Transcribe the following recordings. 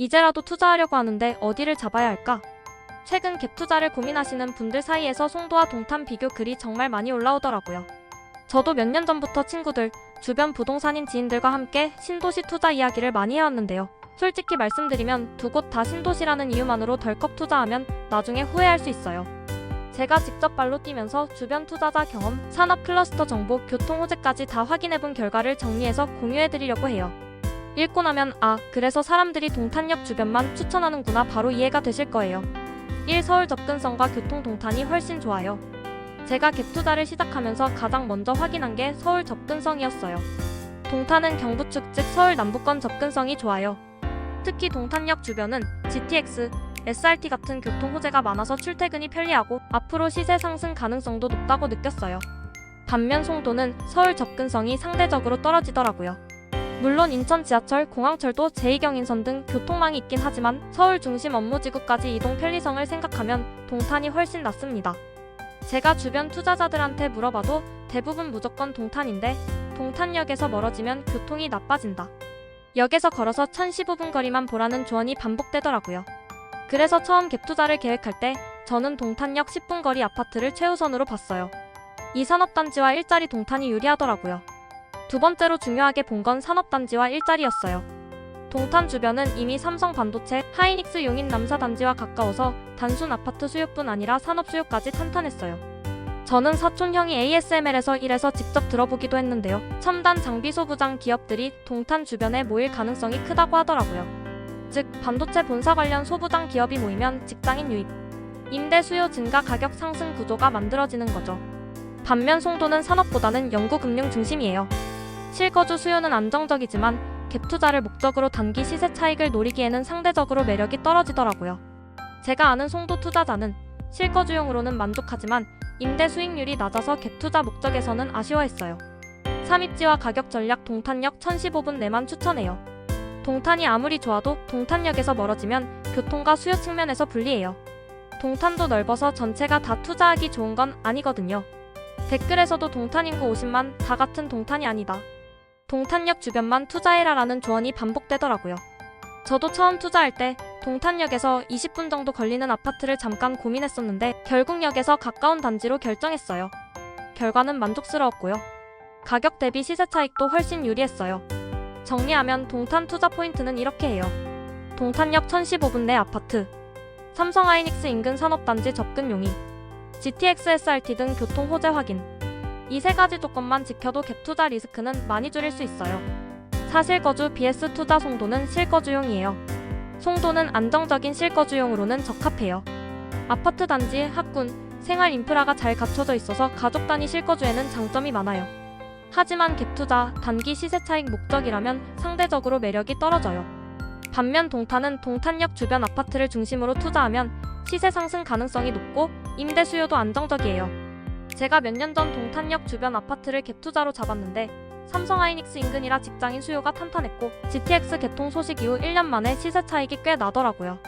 이제라도 투자하려고 하는데 어디를 잡아야 할까? 최근 갭 투자를 고민하시는 분들 사이에서 송도와 동탄 비교 글이 정말 많이 올라오더라고요. 저도 몇 년 전부터 친구들, 주변 부동산인 지인들과 함께 신도시 투자 이야기를 많이 해왔는데요. 솔직히 말씀드리면 두 곳 다 신도시라는 이유만으로 덜컥 투자하면 나중에 후회할 수 있어요. 제가 직접 발로 뛰면서 주변 투자자 경험, 산업 클러스터 정보, 교통 호재까지 다 확인해본 결과를 정리해서 공유해드리려고 해요. 읽고 나면 그래서 사람들이 동탄역 주변만 추천하는구나 바로 이해가 되실 거예요. 1. 서울 접근성과 교통 동탄이 훨씬 좋아요. 제가 갭 투자를 시작하면서 가장 먼저 확인한 게 서울 접근성이었어요. 동탄은 경부축 즉 서울 남부권 접근성이 좋아요. 특히 동탄역 주변은 GTX, SRT 같은 교통 호재가 많아서 출퇴근이 편리하고 앞으로 시세 상승 가능성도 높다고 느꼈어요. 반면 송도는 서울 접근성이 상대적으로 떨어지더라고요. 물론 인천 지하철, 공항철도 제2경인선 등 교통망이 있긴 하지만 서울 중심 업무지구까지 이동 편리성을 생각하면 동탄이 훨씬 낫습니다. 제가 주변 투자자들한테 물어봐도 대부분 무조건 동탄인데 동탄역에서 멀어지면 교통이 나빠진다. 역에서 걸어서 1015분 거리만 보라는 조언이 반복되더라고요. 그래서 처음 갭 투자를 계획할 때 저는 동탄역 10분 거리 아파트를 최우선으로 봤어요. 이 산업단지와 일자리 동탄이 유리하더라고요. 두 번째로 중요하게 본 건 산업단지와 일자리였어요. 동탄 주변은 이미 삼성 반도체, 하이닉스 용인 남사단지와 가까워서 단순 아파트 수요뿐 아니라 산업 수요까지 탄탄했어요. 저는 사촌형이 ASML에서 일해서 직접 들어보기도 했는데요. 첨단 장비 소부장 기업들이 동탄 주변에 모일 가능성이 크다고 하더라고요. 즉, 반도체 본사 관련 소부장 기업이 모이면 직장인 유입, 임대 수요 증가, 가격 상승 구조가 만들어지는 거죠. 반면 송도는 산업보다는 연구금융 중심이에요. 실거주 수요는 안정적이지만 갭 투자를 목적으로 단기 시세 차익을 노리기에는 상대적으로 매력이 떨어지더라고요. 제가 아는 송도 투자자는 실거주용으로는 만족하지만 임대 수익률이 낮아서 갭 투자 목적에서는 아쉬워했어요. 3입지와 가격 전략 동탄역 1015분 내만 추천해요. 동탄이 아무리 좋아도 동탄역에서 멀어지면 교통과 수요 측면에서 불리해요. 동탄도 넓어서 전체가 다 투자하기 좋은 건 아니거든요. 댓글에서도 동탄 인구 50만 다 같은 동탄이 아니다. 동탄역 주변만 투자해라라는 조언이 반복되더라고요. 저도 처음 투자할 때 동탄역에서 20분 정도 걸리는 아파트를 잠깐 고민했었는데 결국 역에서 가까운 단지로 결정했어요. 결과는 만족스러웠고요. 가격 대비 시세 차익도 훨씬 유리했어요. 정리하면 동탄 투자 포인트는 이렇게 해요. 동탄역 1015분 내 아파트, 삼성 하이닉스 인근 산업단지 접근 용이, GTX, SRT 등 교통 호재 확인. 이 세 가지 조건만 지켜도 갭 투자 리스크는 많이 줄일 수 있어요. 사실거주 BS 투자 송도는 실거주용이에요. 송도는 안정적인 실거주용으로는 적합해요. 아파트 단지, 학군, 생활 인프라가 잘 갖춰져 있어서 가족 단위 실거주에는 장점이 많아요. 하지만 갭 투자, 단기 시세 차익 목적이라면 상대적으로 매력이 떨어져요. 반면 동탄은 동탄역 주변 아파트를 중심으로 투자하면 시세 상승 가능성이 높고 임대 수요도 안정적이에요. 제가 몇 년 전 동탄역 주변 아파트를 갭 투자로 잡았는데 삼성 하이닉스 인근이라 직장인 수요가 탄탄했고 GTX 개통 소식 이후 1년 만에 시세 차익이 꽤 나더라고요.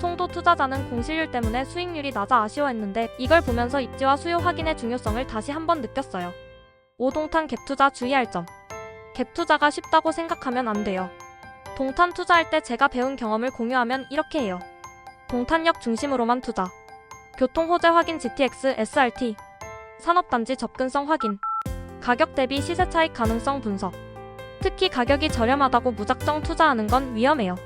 송도 투자자는 공실률 때문에 수익률이 낮아 아쉬워했는데 이걸 보면서 입지와 수요 확인의 중요성을 다시 한번 느꼈어요. 5. 동탄 갭 투자 주의할 점. 갭 투자가 쉽다고 생각하면 안 돼요. 동탄 투자할 때 제가 배운 경험을 공유하면 이렇게 해요. 동탄역 중심으로만 투자. 교통 호재 확인 GTX, SRT. 산업단지 접근성 확인. 가격 대비 시세 차익 가능성 분석. 특히 가격이 저렴하다고 무작정 투자하는 건 위험해요.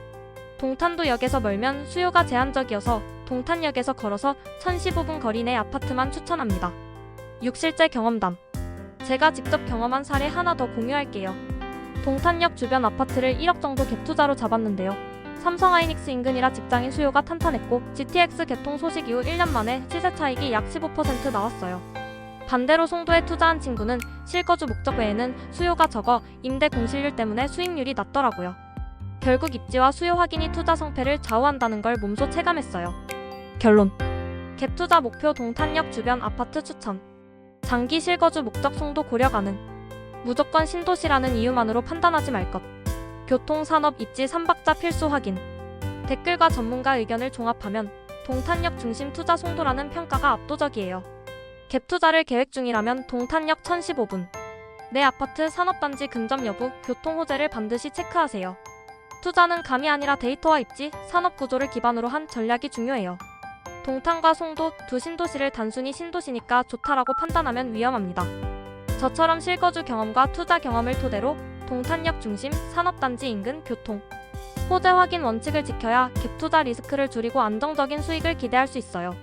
동탄도 역에서 멀면 수요가 제한적이어서 동탄역에서 걸어서 1015분 거리 내 아파트만 추천합니다. 6. 실제 경험담. 제가 직접 경험한 사례 하나 더 공유할게요. 동탄역 주변 아파트를 1억 정도 갭 투자로 잡았는데요. 삼성 하이닉스 인근이라 직장인 수요가 탄탄했고 GTX 개통 소식 이후 1년 만에 시세 차익이 약 15% 나왔어요. 반대로 송도에 투자한 친구는 실거주 목적 외에는 수요가 적어 임대 공실률 때문에 수익률이 낮더라고요. 결국 입지와 수요 확인이 투자 성패를 좌우한다는 걸 몸소 체감했어요. 결론. 갭 투자 목표 동탄역 주변 아파트 추천. 장기 실거주 목적 송도 고려 가능. 무조건 신도시라는 이유만으로 판단하지 말 것. 교통, 산업, 입지 3박자 필수 확인. 댓글과 전문가 의견을 종합하면 동탄역 중심 투자 송도라는 평가가 압도적이에요. 갭 투자를 계획 중이라면 동탄역 1015분. 내 아파트 산업단지 근접 여부, 교통 호재를 반드시 체크하세요. 투자는 감이 아니라 데이터와 입지, 산업 구조를 기반으로 한 전략이 중요해요. 동탄과 송도 두 신도시를 단순히 신도시니까 좋다라고 판단하면 위험합니다. 저처럼 실거주 경험과 투자 경험을 토대로 동탄역 중심 산업단지 인근 교통, 호재 확인 원칙을 지켜야 갭 투자 리스크를 줄이고 안정적인 수익을 기대할 수 있어요.